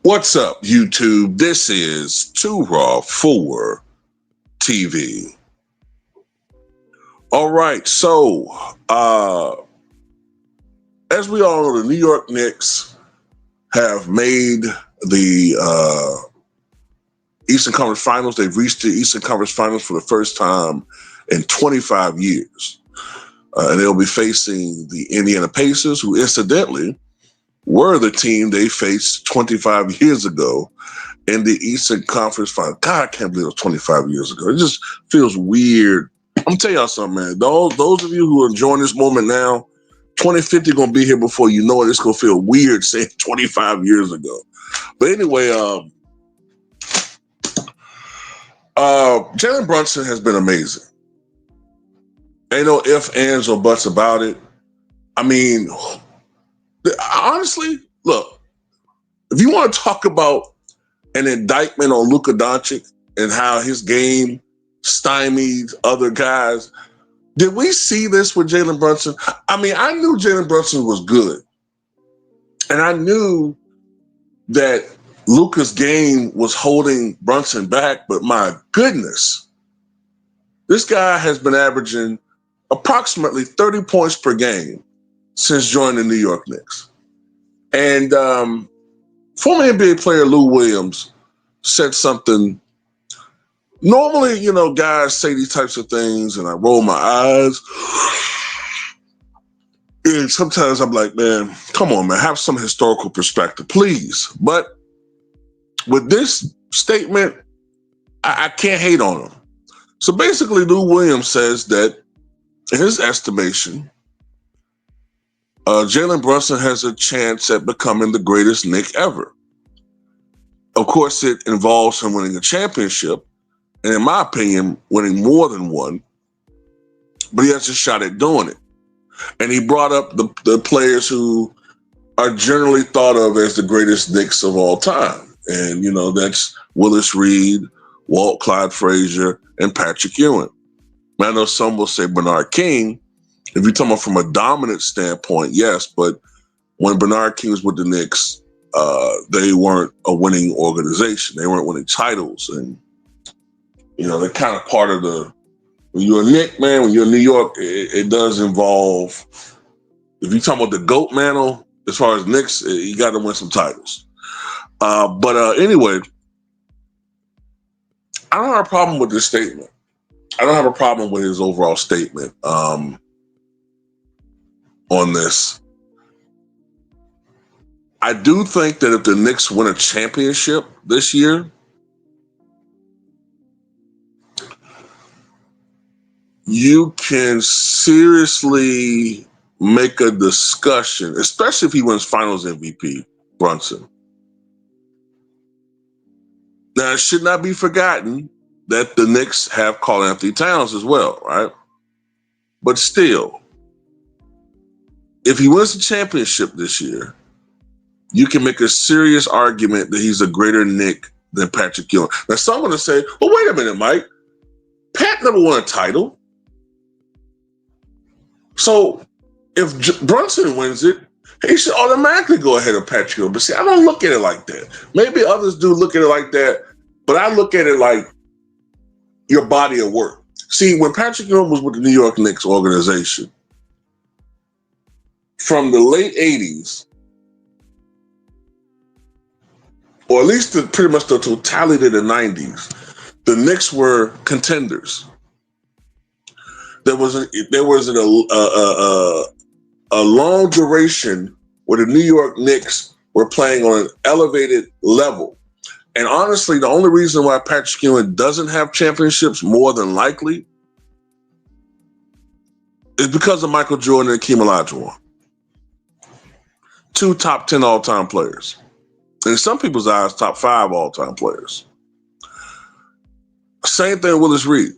What's up, YouTube? This is Too Raw for TV. All right, so as we all know, the New York Knicks have made the Eastern Conference Finals. They've reached the Eastern Conference Finals for the first time in 25 years. And they'll be facing the Indiana Pacers, who incidentally were the team they faced 25 years ago in the Eastern Conference Final. God, I can't believe it was 25 years ago. It just feels weird. I'm gonna tell y'all something, man. Those of you who are enjoying this moment now, 2050 gonna be here before you know it. It's gonna feel weird saying 25 years ago. But anyway, Jalen Brunson has been amazing. Ain't no ifs, ands, or buts about it. I mean, honestly, look, if you want to talk about an indictment on Luka Doncic and how his game stymied other guys, did we see this with Jalen Brunson? I mean, I knew Jalen Brunson was good. And I knew that Luka's game was holding Brunson back, but my goodness, this guy has been averaging approximately 30 points per game since joining the New York Knicks. And former NBA player Lou Williams said something. Normally, you know, guys say these types of things and I roll my eyes. And sometimes I'm like, man, come on, man, have some historical perspective, please. But with this statement, I can't hate on him. So basically, Lou Williams says that in his estimation, Jalen Brunson has a chance at becoming the greatest Knick ever. Of course, it involves him winning a championship, and in my opinion, winning more than one, but he has a shot at doing it. And he brought up the players who are generally thought of as the greatest Knicks of all time. And, you know, that's Willis Reed, Walt Clyde Frazier, and Patrick Ewing. I know some will say Bernard King. If you're talking about from a dominant standpoint, yes, but when Bernard King was with the Knicks, they weren't a winning organization. They weren't winning titles. And, you know, they're kind of part of when you're a Knick, man, when you're in New York, it does involve, if you're talking about the GOAT mantle, as far as Knicks, you got to win some titles. But anyway, I don't have a problem with this statement. I don't have a problem with his overall statement on this. I do think that if the Knicks win a championship this year, you can seriously make a discussion, especially if he wins Finals MVP, Brunson. Now, it should not be forgotten that the Knicks have Karl-Anthony Towns as well, right? But still, if he wins the championship this year, you can make a serious argument that he's a greater Knick than Patrick Ewing. Now, someone will say, well, wait a minute, Mike. Pat never won a title. So if Brunson wins it, he should automatically go ahead of Patrick Ewing. But see, I don't look at it like that. Maybe others do look at it like that, but I look at it like your body of work. See, when Patrick Ewing was with the New York Knicks organization, from the late 80s, or at least pretty much the totality of the 90s, the Knicks were contenders. There was a long duration where the New York Knicks were playing on an elevated level. And honestly, the only reason why Patrick Ewing doesn't have championships, more than likely, is because of Michael Jordan and Hakeem Olajuwon. 2 top 10 all-time players. And in some people's eyes, top 5 all-time players. Same thing with Willis Reed,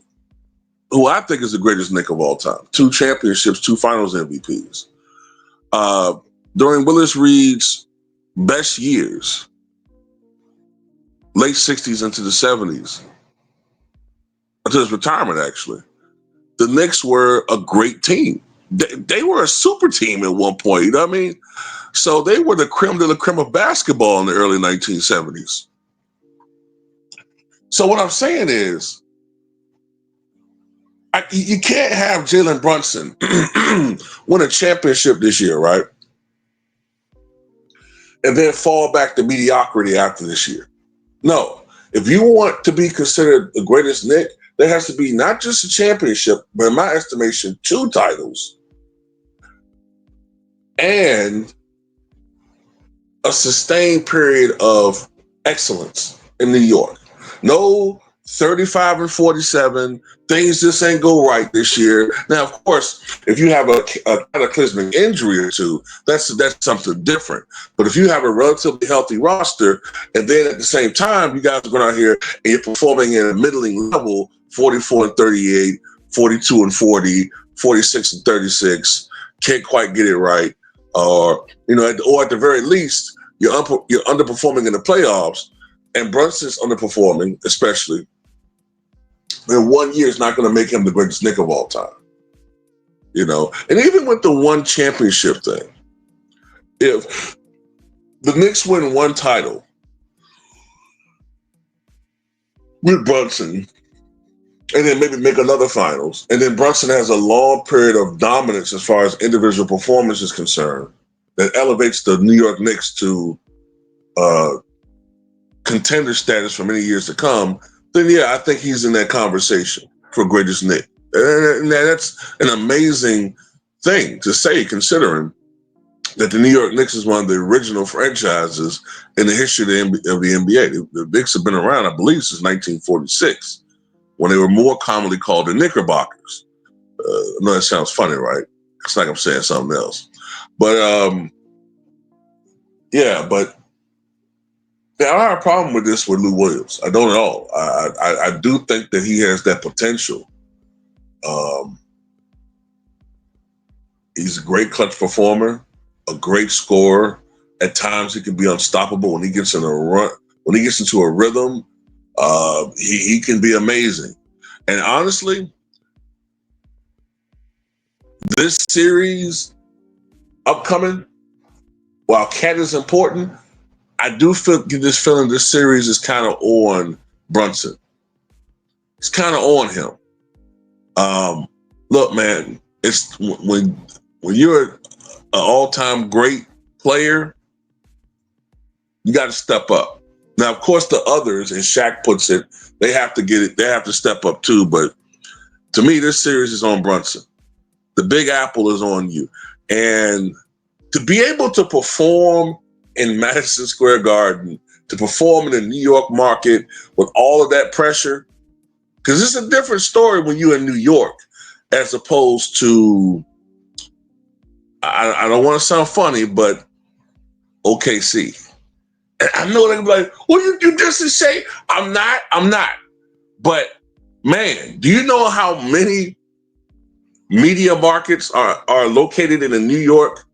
who I think is the greatest Knick of all time. 2 championships, 2 Finals MVPs. During Willis Reed's best years, late 60s into the 70s, until his retirement, actually, the Knicks were a great team. They were a super team at one point, you know what I mean? So they were the creme de la creme of basketball in the early 1970s. So what I'm saying is, you can't have Jalen Brunson win a championship this year, right? And then fall back to mediocrity after this year. No. If you want to be considered the greatest Knick, there has to be not just a championship, but in my estimation, 2 titles and a sustained period of excellence in New York. No 35 and 47, things just ain't go right this year. Now, of course, if you have a cataclysmic injury or two, that's something different. But if you have a relatively healthy roster, and then at the same time, you guys are going out here and you're performing at a middling level, 44 and 38, 42 and 40, 46 and 36, can't quite get it right. Or at the very least, you're underperforming in the playoffs, and Brunson's underperforming, especially. In 1 year, is not going to make him the greatest Knick of all time. And even with the one championship thing, if the Knicks win 1 title with Brunson, and then maybe make another finals, and then Brunson has a long period of dominance as far as individual performance is concerned, that elevates the New York Knicks to contender status for many years to come, then yeah, I think he's in that conversation for greatest Knick. And that's an amazing thing to say, considering that the New York Knicks is one of the original franchises in the history of the NBA. The Knicks have been around, I believe, since 1946, when they were more commonly called the Knickerbockers. I know that sounds funny, right? It's like I'm saying something else. But but I don't have a problem with this with Lou Williams. I don't at all. I do think that he has that potential. He's a great clutch performer, a great scorer. At times, he can be unstoppable when he gets in a run. When he gets into a rhythm, he can be amazing. And honestly, this series upcoming, while Cat is important, I do get this feeling this series is kind of on Brunson. It's kind of on him. Look, man, it's when you're an all-time great player, you got to step up. Now, of course, the others, and Shaq puts it, they have to get it. They have to step up too. But to me, this series is on Brunson. The Big Apple is on you, and to be able to perform in Madison Square Garden, to perform in the New York market with all of that pressure, because it's a different story when you're in New York as opposed to, I don't want to sound funny, but OKC. And I know they're like, well, you just say, I'm not. But man, do you know how many media markets are located in the New York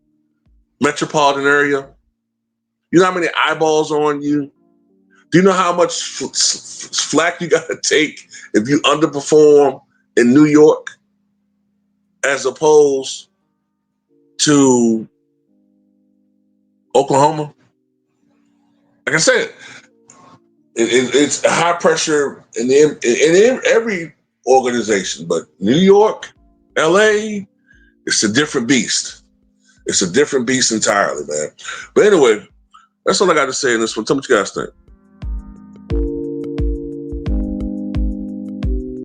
metropolitan area? You know how many eyeballs are on you? Do you know how much flack you got to take if you underperform in New York as opposed to Oklahoma? Like I said, it's high pressure in every organization, but New York, LA, it's a different beast. It's a different beast entirely, man. But anyway, that's all I got to say in this one. Tell me what you guys think.